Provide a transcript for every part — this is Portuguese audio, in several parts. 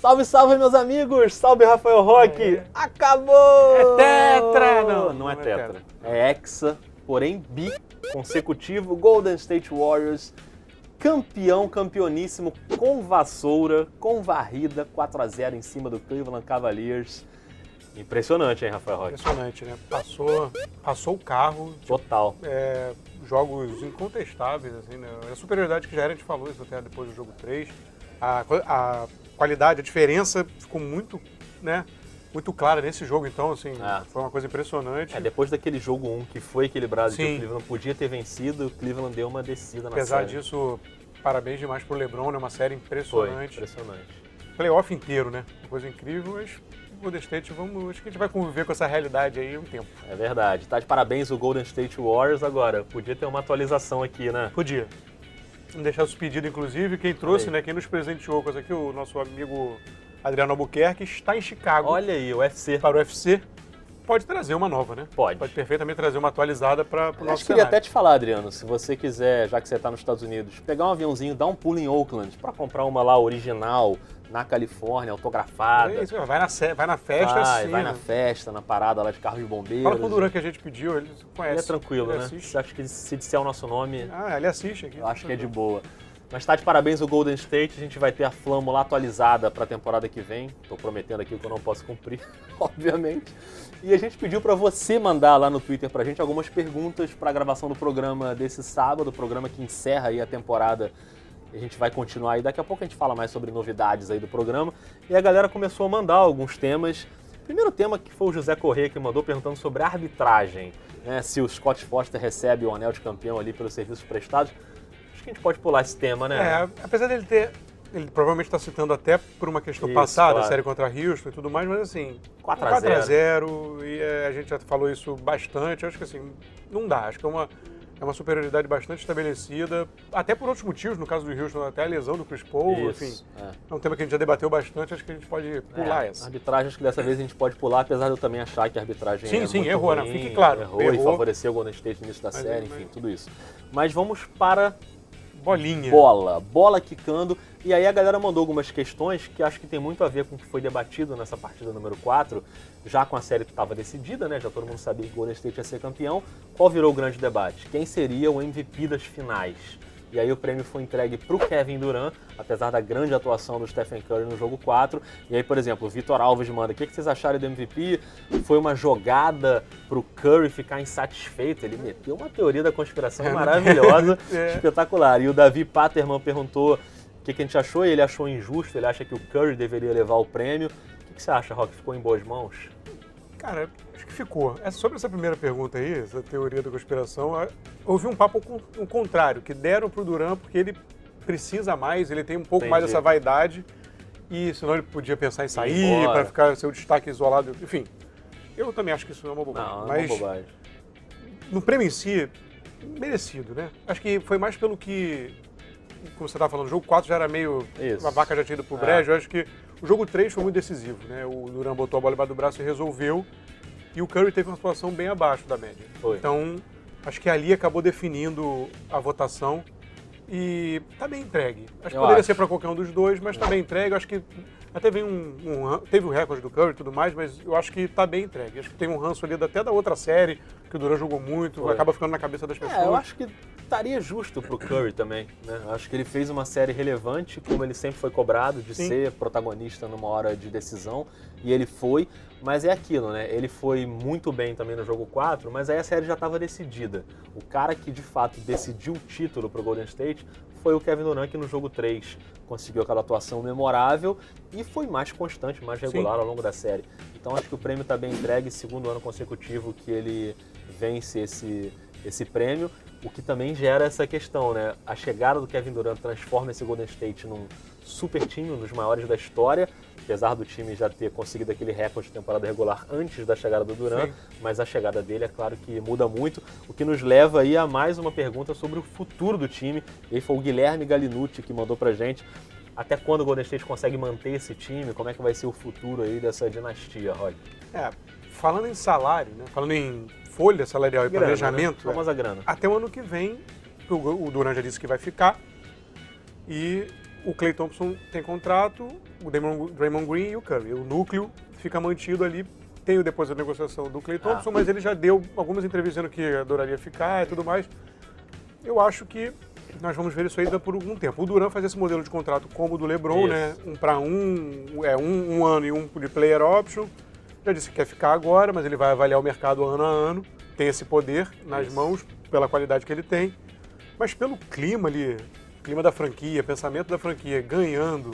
Salve, salve, meus amigos! Salve, Rafael Roque! Acabou! É tetra! Não é tetra. É hexa, porém bi-consecutivo. Golden State Warriors, campeoníssimo, com vassoura, com varrida, 4-0 em cima do Cleveland Cavaliers. Impressionante, hein, Rafael Roque? Impressionante, né? Passou o carro. Total. Jogos incontestáveis, assim, né? A superioridade que já era, a gente falou isso até depois do jogo 3. A qualidade, a diferença ficou muito, né, muito clara nesse jogo, então, assim, foi uma coisa impressionante. Depois daquele jogo 1 que foi equilibrado, que Sim. o Cleveland podia ter vencido, o Cleveland deu uma descida na série. Apesar disso, parabéns demais pro LeBron, né? Uma série impressionante. Foi impressionante. Playoff inteiro, né? Uma coisa incrível, mas o Golden State, acho que a gente vai conviver com essa realidade aí um tempo. É verdade. Tá de parabéns o Golden State Warriors agora. Podia ter uma atualização aqui, né? Podia. Vamos deixar os pedidos, inclusive. Quem trouxe, né? Quem nos presenteou com isso aqui, o nosso amigo Adriano Albuquerque, está em Chicago. Olha aí, o UFC. Para o UFC. Pode trazer uma nova, né? Pode. Pode perfeitamente trazer uma atualizada para o nosso Acho que queria cenário. até te falar, Adriano, se você quiser, já que você está nos Estados Unidos, pegar um aviãozinho, dar um pulo em Oakland para comprar uma lá original, na Califórnia, autografada. É isso, vai na festa, sim. Vai na festa, na parada lá de carro de bombeiros. Fala com o Duran que a gente pediu, ele conhece. Ele é tranquilo, ele né? Assiste. Você acha que se disser o nosso nome... Ele assiste aqui. Eu acho que é de boa. Mas tá de parabéns o Golden State, a gente vai ter a flâmula atualizada para a temporada que vem. Tô prometendo aqui que eu não posso cumprir, obviamente. E a gente pediu para você mandar lá no Twitter pra gente algumas perguntas para a gravação do programa desse sábado, o programa que encerra aí a temporada. A gente vai continuar aí, daqui a pouco a gente fala mais sobre novidades aí do programa. E a galera começou a mandar alguns temas. Primeiro tema que foi o José Corrêa que mandou perguntando sobre a arbitragem, né? Se o Scott Foster recebe o anel de campeão ali pelos serviços prestados. Acho que a gente pode pular esse tema, né? Apesar dele ele provavelmente está citando até por uma questão Isso, passada, claro. a série contra Houston e tudo mais, mas assim, 4-0. e a gente já falou isso bastante, acho que assim, não dá, acho que é uma superioridade bastante estabelecida, até por outros motivos, no caso do Houston, até a lesão do Chris Paul, Isso, enfim. É um tema que a gente já debateu bastante, acho que a gente pode pular essa. A arbitragem, acho que dessa vez a gente pode pular, apesar de eu também achar que a arbitragem Sim, muito errou, ruim, né? Fique claro. Errou e favoreceu o Golden State no início da série, enfim, tudo isso. Mas vamos para... Bolinha. Bola quicando. E aí a galera mandou algumas questões que acho que tem muito a ver com o que foi debatido nessa partida número 4, já com a série que estava decidida, né? Já todo mundo sabia que o Golden State ia ser campeão. Qual virou o grande debate? Quem seria o MVP das finais? E aí o prêmio foi entregue para o Kevin Durant, apesar da grande atuação do Stephen Curry no jogo 4. E aí, por exemplo, o Vitor Alves manda, o que vocês acharam do MVP? Foi uma jogada para o Curry ficar insatisfeito. Ele meteu uma teoria da conspiração maravilhosa, espetacular. E o Davi Paterman perguntou o que a gente achou, e ele achou injusto, ele acha que o Curry deveria levar o prêmio. O que você acha, Rock? Ficou em boas mãos? Cara, acho que ficou. Sobre essa primeira pergunta aí, essa teoria da conspiração, houve um papo o contrário, que deram pro Durant porque ele precisa mais, ele tem um pouco mais dessa vaidade, e senão ele podia pensar em sair, para ficar seu destaque isolado, enfim. Eu também acho que isso não é uma bobagem. Não, mas é uma bobagem. No prêmio em si, merecido, né? Acho que foi mais pelo que, como você estava falando, o jogo 4 já era meio... A vaca já tinha ido pro brejo, eu acho que o jogo 3 foi muito decisivo, né? O Durant botou a bola embaixo do braço e resolveu. E o Curry teve uma situação bem abaixo da média. Então, acho que ali acabou definindo a votação. E tá bem entregue. Acho que poderia ser para qualquer um dos dois, mas tá bem entregue. Acho que até teve o recorde do Curry e tudo mais, mas eu acho que tá bem entregue. Acho que tem um ranço ali até da outra série, que o Durant jogou muito, acaba ficando na cabeça das pessoas. Eu acho que estaria justo pro Curry também, né? Acho que ele fez uma série relevante, como ele sempre foi cobrado, de ser protagonista numa hora de decisão, e ele foi, mas é aquilo, né? Ele foi muito bem também no jogo 4, mas aí a série já estava decidida. O cara que de fato decidiu o título pro Golden State foi o Kevin Durant, que no jogo 3 conseguiu aquela atuação memorável e foi mais constante, mais regular ao longo da série. Então acho que o prêmio está bem entregue, segundo ano consecutivo que ele vence esse prêmio, o que também gera essa questão, né? A chegada do Kevin Durant transforma esse Golden State num super time, um dos maiores da história, apesar do time já ter conseguido aquele recorde de temporada regular antes da chegada do Durant, mas a chegada dele é claro que muda muito, o que nos leva aí a mais uma pergunta sobre o futuro do time. E aí foi o Guilherme Galinucci que mandou pra gente. Até quando o Golden State consegue manter esse time? Como é que vai ser o futuro aí dessa dinastia, Roy? Falando em salário, né? Falando em folha salarial e planejamento, né? Famosa grana. Até o ano que vem porque o Durant já disse que vai ficar. E o Klay Thompson tem contrato, o Draymond Green e o Curry. O núcleo fica mantido ali. Tem depois a negociação do Klay Thompson, mas ele já deu algumas entrevistas dizendo que adoraria ficar e tudo mais. Eu acho que nós vamos ver isso ainda por algum tempo. O Durant faz esse modelo de contrato como o do LeBron, né? 1 para 1, um ano e um de player option. Já disse que quer ficar agora, mas ele vai avaliar o mercado ano a ano. Tem esse poder nas mãos, pela qualidade que ele tem. Mas pelo clima ali, clima da franquia, pensamento da franquia, ganhando,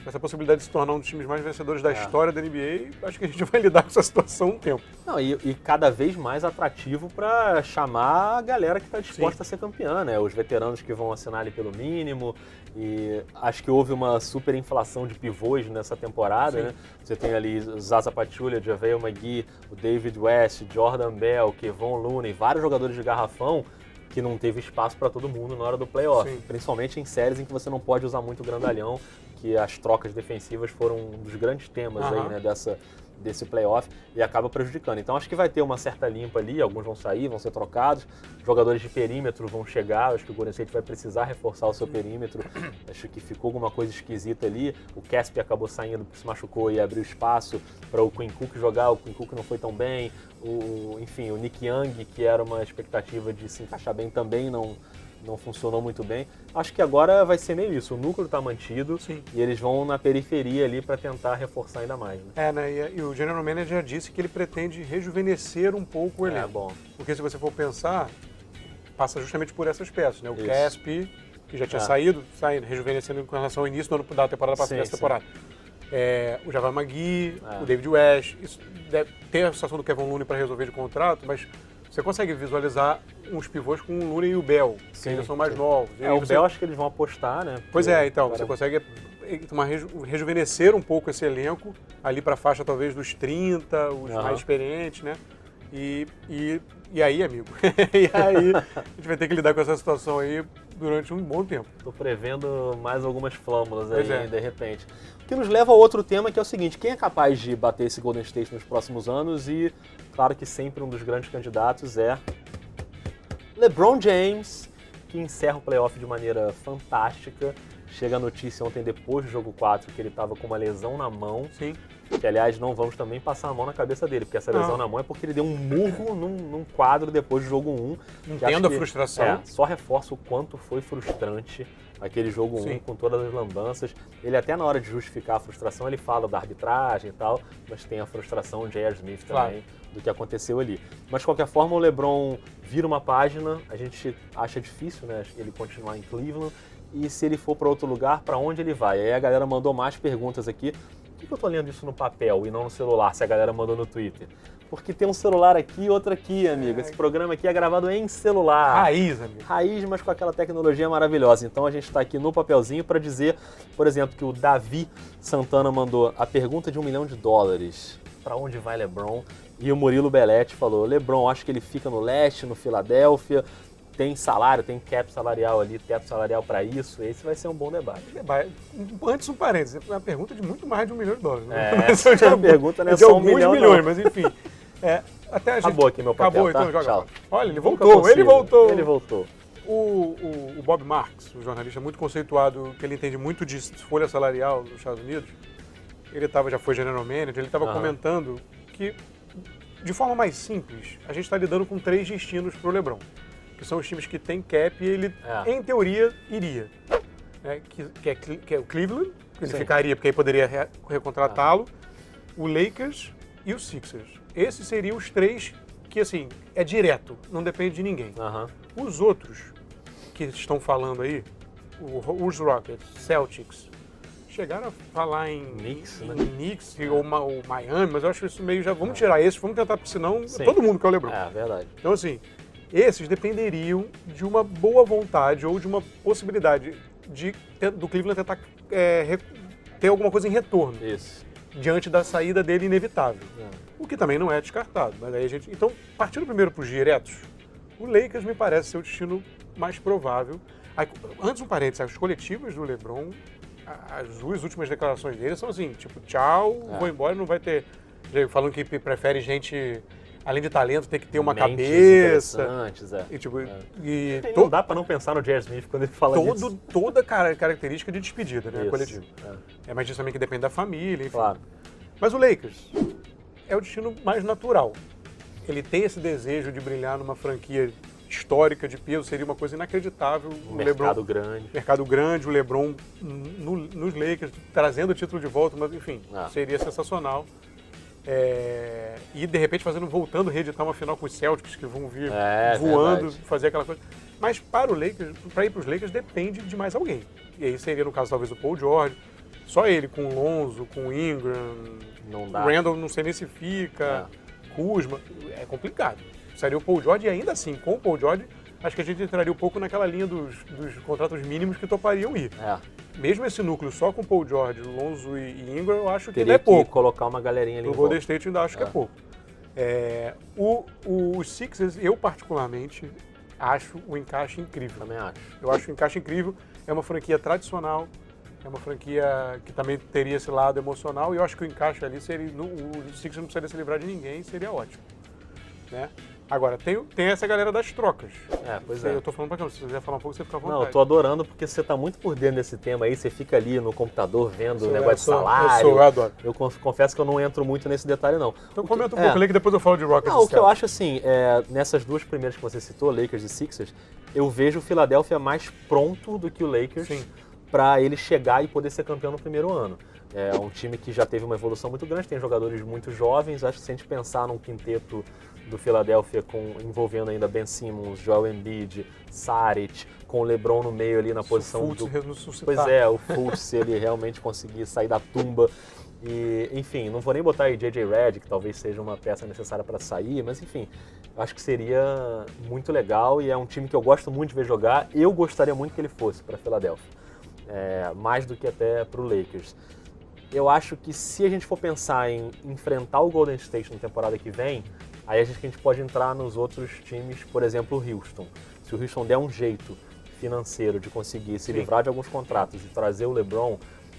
essa possibilidade de se tornar um dos times mais vencedores da história da NBA, acho que a gente vai lidar com essa situação um tempo. Não, e cada vez mais atrativo para chamar a galera que está disposta a ser campeã, né? Os veteranos que vão assinar ali pelo mínimo. E acho que houve uma super inflação de pivôs nessa temporada, né? Você tem ali Zaza Pachulia, JaVale McGee, o David West, Jordan Bell, Kevon Looney, vários jogadores de garrafão que não teve espaço para todo mundo na hora do playoff. Principalmente em séries em que você não pode usar muito grandalhão, que as trocas defensivas foram um dos grandes temas aí, né, desse playoff, e acaba prejudicando. Então acho que vai ter uma certa limpa ali, alguns vão sair, vão ser trocados, jogadores de perímetro vão chegar, acho que o Golden State vai precisar reforçar o seu perímetro, acho que ficou alguma coisa esquisita ali, o Caspi acabou saindo, se machucou e abriu espaço para o Quinn Cook jogar, o Quinn Cook não foi tão bem, enfim, o Nick Young, que era uma expectativa de se encaixar bem, também não funcionou muito bem. Acho que agora vai ser meio isso, o núcleo está mantido e eles vão na periferia ali para tentar reforçar ainda mais. Né? E o General Manager já disse que ele pretende rejuvenescer um pouco o elenco. Bom. Porque se você for pensar, passa justamente por essas peças, né? O Caspi, que já tinha saído, rejuvenescendo com relação ao início da temporada passada, dessa temporada. O JaVale McGee, o David West, isso deve ter a situação do Kevon Looney para resolver de contrato, mas você consegue visualizar uns pivôs com o Looney e o Bell, que ainda são mais novos. O Bell acho que eles vão apostar, né? Pois então, você consegue rejuvenescer um pouco esse elenco, ali para a faixa talvez dos 30, os mais experientes, né? E aí, amigo? E aí a gente vai ter que lidar com essa situação aí durante um bom tempo. Estou prevendo mais algumas flâmulas aí, de repente. O que nos leva a outro tema, que é o seguinte: quem é capaz de bater esse Golden State nos próximos anos? E claro que sempre um dos grandes candidatos é LeBron James, que encerra o playoff de maneira fantástica. Chega a notícia ontem, depois do jogo 4, que ele estava com uma lesão na mão. Que, aliás, não vamos também passar a mão na cabeça dele, porque essa lesão na mão é porque ele deu um murro num quadro depois do jogo 1. Entendo a frustração. Só reforça o quanto foi frustrante aquele jogo 1 com todas as lambanças. Ele até na hora de justificar a frustração, ele fala da arbitragem e tal, mas tem a frustração de J.R. Smith também do que aconteceu ali. Mas, de qualquer forma, o LeBron vira uma página, a gente acha difícil, né, ele continuar em Cleveland, e se ele for para outro lugar, para onde ele vai? Aí a galera mandou mais perguntas aqui. Por que eu tô lendo isso no papel e não no celular, se a galera mandou no Twitter? Porque tem um celular aqui e outro aqui, amigo. Esse programa aqui é gravado em celular. Raiz, amigo. Raiz, mas com aquela tecnologia maravilhosa. Então a gente está aqui no papelzinho para dizer, por exemplo, que o Davi Santana mandou a pergunta de $1 milhão. Para onde vai LeBron? E o Murilo Belletti falou, LeBron, acho que ele fica no leste, no Filadélfia. Tem salário, tem cap salarial ali, teto salarial para isso. Esse vai ser um bom debate. Antes, um parênteses, é uma pergunta de muito mais de $1 milhão. Né? Essa é uma pergunta, né? Só $1 milhão, milhões, mas enfim. Até a gente... Acabou aqui meu papel, então tá? joga. Tchau. Olha, ele voltou. Ele voltou. O Bob Marks, um jornalista muito conceituado, que ele entende muito de folha salarial nos Estados Unidos, ele já foi general manager, ele estava comentando que, de forma mais simples, a gente está lidando com 3 destinos para o LeBron. Que são os times que tem cap e ele, em teoria, iria. Que é o Cleveland, que ele ficaria, porque aí poderia recontratá-lo, o Lakers e o Sixers. Esses seriam os 3 que, assim, é direto, não depende de ninguém. Os outros que estão falando aí, os Rockets, Celtics, chegaram a falar em Knicks ou Miami, mas eu acho isso meio já... Vamos tirar esses, vamos tentar, porque senão todo mundo quer o LeBron. Verdade. Então, assim... Esses dependeriam de uma boa vontade ou de uma possibilidade do Cleveland tentar ter alguma coisa em retorno. Diante da saída dele inevitável. O que também não é descartado. Mas aí então, partindo primeiro para os diretos, o Lakers me parece ser o destino mais provável. Antes, um parênteses, as coletivas do LeBron, as 2 últimas declarações dele são assim, tipo, tchau, vou embora, não vai ter... Falando que prefere gente... além de talento, tem que ter uma Mentes cabeça. interessantes, E, tipo, não dá pra não pensar no J.R. Smith quando ele fala disso. Toda característica de despedida, né? Isso, Coletivo. Mas disso também que depende da família, enfim. Claro. Mas o Lakers é o destino mais natural. Ele tem esse desejo de brilhar numa franquia histórica de peso, seria uma coisa inacreditável. Mercado grande. Mercado grande, o LeBron nos Lakers, trazendo o título de volta, mas enfim, seria sensacional. E de repente voltando a reeditar uma final com os Celtics, que vão vir voando, fazer aquela coisa. Mas para ir para os Lakers depende de mais alguém. E aí seria, no caso, talvez o Paul George. Só ele, com o Lonzo, com o Ingram, não dá. Randall não sei nem se fica, Kuzma, é complicado. Seria o Paul George e ainda assim, com o Paul George, acho que a gente entraria um pouco naquela linha dos contratos mínimos que topariam ir. Mesmo esse núcleo só com o Paul George, Lonzo e Ingram, eu acho que ainda é pouco. Teria que colocar uma galerinha ali no Golden State ainda acho que é pouco. Os Sixers, eu particularmente, acho o encaixe incrível. Também acho. Eu acho o encaixe incrível. É uma franquia tradicional, é uma franquia que também teria esse lado emocional, e eu acho que o encaixe ali seria. O Sixers não precisaria se livrar de ninguém, seria ótimo. Né? Agora, tem essa galera das trocas. Pois é. Eu tô falando pra cá, se você quiser falar um pouco, você fica à vontade. Não, eu tô adorando porque você tá muito por dentro desse tema aí, você fica ali no computador vendo o negócio de salário. Eu adoro. Eu confesso que eu não entro muito nesse detalhe, não. Então comenta um pouco ali que depois eu falo de Rockets. Não, o que eu acho assim, nessas duas primeiras que você citou, Lakers e Sixers, eu vejo o Philadelphia mais pronto do que o Lakers para ele chegar e poder ser campeão no primeiro ano. É um time que já teve uma evolução muito grande, tem jogadores muito jovens, acho que se a gente pensar num quinteto do Philadelphia envolvendo ainda Ben Simmons, Joel Embiid, Saric, com o LeBron no meio ali na posição do... Pois é, o Fultz, se ele realmente conseguir sair da tumba. E, enfim, não vou nem botar aí J.J. Redick, que talvez seja uma peça necessária para sair, mas enfim, acho que seria muito legal e é um time que eu gosto muito de ver jogar. Eu gostaria muito que ele fosse para Philadelphia, mais do que até para o Lakers. Eu acho que se a gente for pensar em enfrentar o Golden State na temporada que vem, aí a gente pode entrar nos outros times, por exemplo, o Houston. Se o Houston der um jeito financeiro de conseguir se livrar de alguns contratos e trazer o LeBron,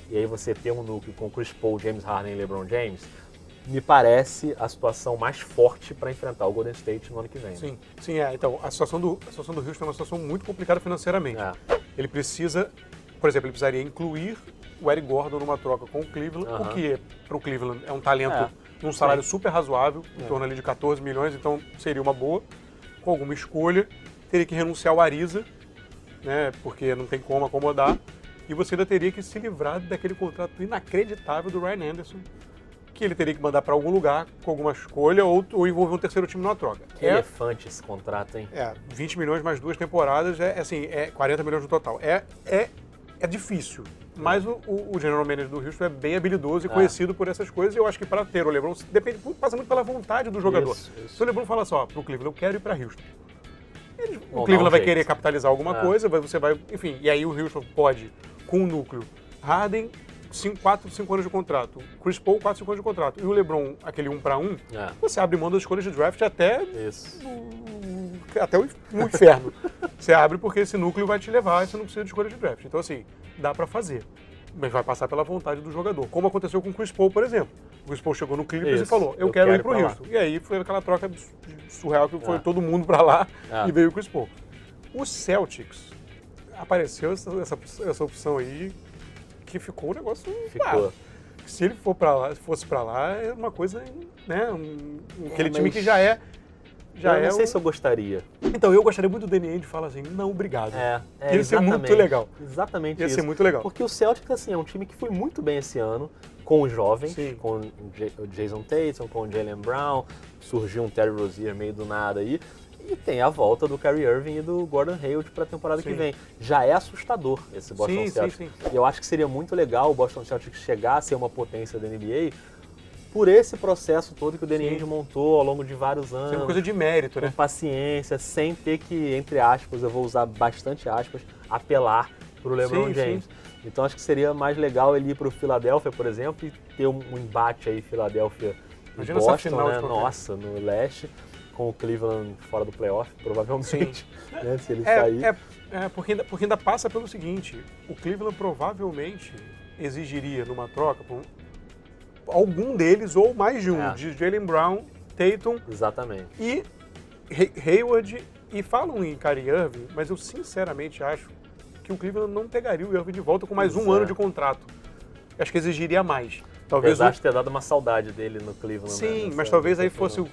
e aí você ter um núcleo com Chris Paul, James Harden e LeBron James, me parece a situação mais forte para enfrentar o Golden State no ano que vem. Sim, então a situação do Houston é uma situação muito complicada financeiramente. Ele precisa, por exemplo, ele precisaria incluir o Eric Gordon numa troca com o Cleveland, o que para o Cleveland é um talento num salário super razoável, em torno ali de 14 milhões, então seria uma boa, com alguma escolha. Teria que renunciar ao Ariza, né, porque não tem como acomodar, e você ainda teria que se livrar daquele contrato inacreditável do Ryan Anderson, que ele teria que mandar para algum lugar com alguma escolha ou envolver um terceiro time numa troca. Que elefante esse contrato, hein? 20 milhões mais 2 temporadas, é 40 milhões no total. É difícil, mas o general manager do Houston é bem habilidoso e conhecido por essas coisas, e eu acho que para ter o LeBron, passa muito pela vontade do jogador. Isso. Se o LeBron fala só, pro Cleveland, eu quero ir para Houston. O Cleveland vai querer capitalizar alguma coisa, você vai, enfim, e aí o Houston pode, com o núcleo, Harden, 4, 5 anos de contrato, Chris Paul, 4, 5 anos de contrato, e o LeBron, aquele 1 para 1, você abre mão das escolhas de draft até o inferno. Você abre porque esse núcleo vai te levar e você não precisa de escolha de draft. Então, assim, dá pra fazer. Mas vai passar pela vontade do jogador. Como aconteceu com o Chris Paul, por exemplo. O Chris Paul chegou no Clippers e falou, eu quero ir pro Houston. E aí foi aquela troca surreal que foi todo mundo pra lá e veio o Chris Paul. O Celtics, apareceu essa opção aí que ficou um negócio... Se ele fosse pra lá, é uma coisa, né? Aquele time que já é... Eu não sei se eu gostaria. Então, eu gostaria muito do Danny Ainge falar assim, não, obrigado. Ia ser muito legal. Exatamente isso. Ia ser muito legal. Porque o Celtics, assim, é um time que foi muito bem esse ano, com os jovens, com o Jason Tatum, com o Jaylen Brown, surgiu um Terry Rozier meio do nada aí, e tem a volta do Kyrie Irving e do Gordon Hayward para a temporada que vem. Já é assustador esse Boston Celtics. E eu acho que seria muito legal o Boston Celtics chegar a ser uma potência da NBA, por esse processo todo que o Danny Ainge montou ao longo de vários anos. É uma coisa de mérito, né? Com paciência, sem ter que, entre aspas, eu vou usar bastante aspas, apelar para o LeBron James. Então acho que seria mais legal ele ir para o Philadelphia, por exemplo, e ter um embate aí Philadelphia e Boston, né? Nossa, no leste, com o Cleveland fora do playoff, provavelmente, né? Se ele sair. Porque ainda passa pelo seguinte, o Cleveland provavelmente exigiria numa troca algum deles, ou mais de um, de Jaylen Brown Tatum. Exatamente. E Hayward, e falam em Kyrie Irving, mas eu sinceramente acho que o Cleveland não pegaria o Irving de volta com mais um ano de contrato. Acho que exigiria mais. Talvez apesar de ter dado uma saudade dele no Cleveland. Sim, né? mas talvez aí fosse o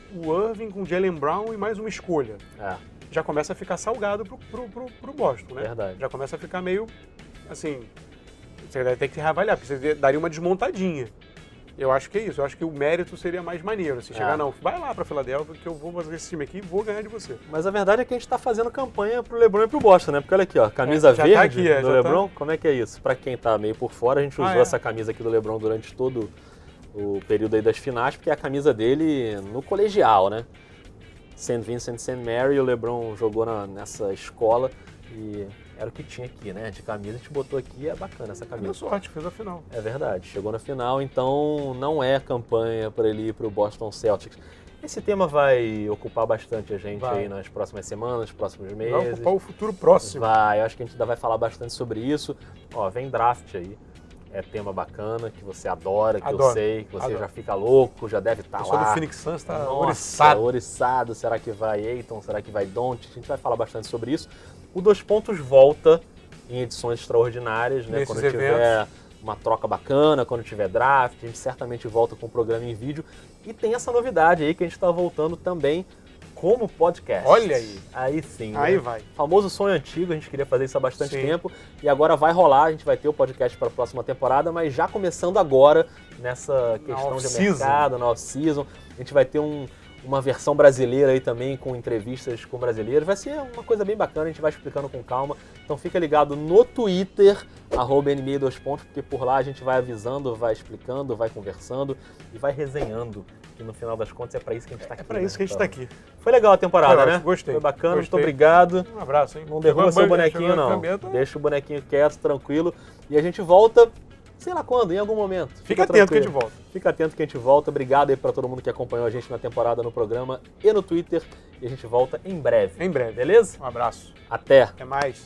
Irving com Jaylen Brown e mais uma escolha. Já começa a ficar salgado pro Boston, né? Verdade. Já começa a ficar meio, assim, você vai ter que se reavaliar, porque você daria uma desmontadinha. Eu acho que é isso, eu acho que o mérito seria mais maneiro, assim, chegar, não, vai lá pra Filadélfia que eu vou fazer esse time aqui e vou ganhar de você. Mas a verdade é que a gente tá fazendo campanha pro LeBron e pro Boston, né? Porque olha aqui, ó, camisa verde tá aqui, do LeBron, como é que é isso? Pra quem tá meio por fora, a gente usou essa camisa aqui do LeBron durante todo o período aí das finais, porque é a camisa dele no colegial, né? St. Vincent St. Mary, o LeBron jogou nessa escola e era o que tinha aqui, né? De camisa, a gente botou aqui, é bacana essa camisa. Deu sorte, fez a final. É verdade, chegou na final, então não é campanha para ele ir para o Boston Celtics. Esse tema vai ocupar bastante a gente aí nas próximas semanas, próximos meses. Vai ocupar o futuro próximo. Vai, eu acho que a gente ainda vai falar bastante sobre isso. Ó, vem draft aí. É tema bacana, que você adora, que eu sei, que você já fica louco, já deve estar lá. O pessoal do Phoenix Suns está oriçado. Será que vai Ayton? Será que vai Doncic? A gente vai falar bastante sobre isso. O Dois Pontos volta em edições extraordinárias, né? Quando tiver uma troca bacana, quando tiver draft, a gente certamente volta com o programa em vídeo. E tem essa novidade aí que a gente está voltando também como podcast. Olha aí. Aí sim. Aí né? vai. Famoso sonho antigo, a gente queria fazer isso há bastante tempo. E agora vai rolar, a gente vai ter o podcast para a próxima temporada, mas já começando agora nessa questão de mercado, na off-season. A gente vai ter uma versão brasileira aí também, com entrevistas com brasileiros. Vai ser uma coisa bem bacana, a gente vai explicando com calma. Então fica ligado no Twitter, @NBA2pontos, porque por lá a gente vai avisando, vai explicando, vai conversando e vai resenhando. E no final das contas é pra isso que a gente tá aqui. É pra isso que a gente tá aqui. Foi legal a temporada, né? Gostei. Foi bacana, muito obrigado. Um abraço, hein? Não derruba seu bonequinho, não. Deixa o bonequinho quieto, tranquilo. E a gente volta, sei lá quando, em algum momento. Fica atento que a gente volta. Fica atento que a gente volta. Obrigado aí pra todo mundo que acompanhou a gente na temporada, no programa e no Twitter. E a gente volta em breve. Em breve. Beleza? Um abraço. Até. Até mais.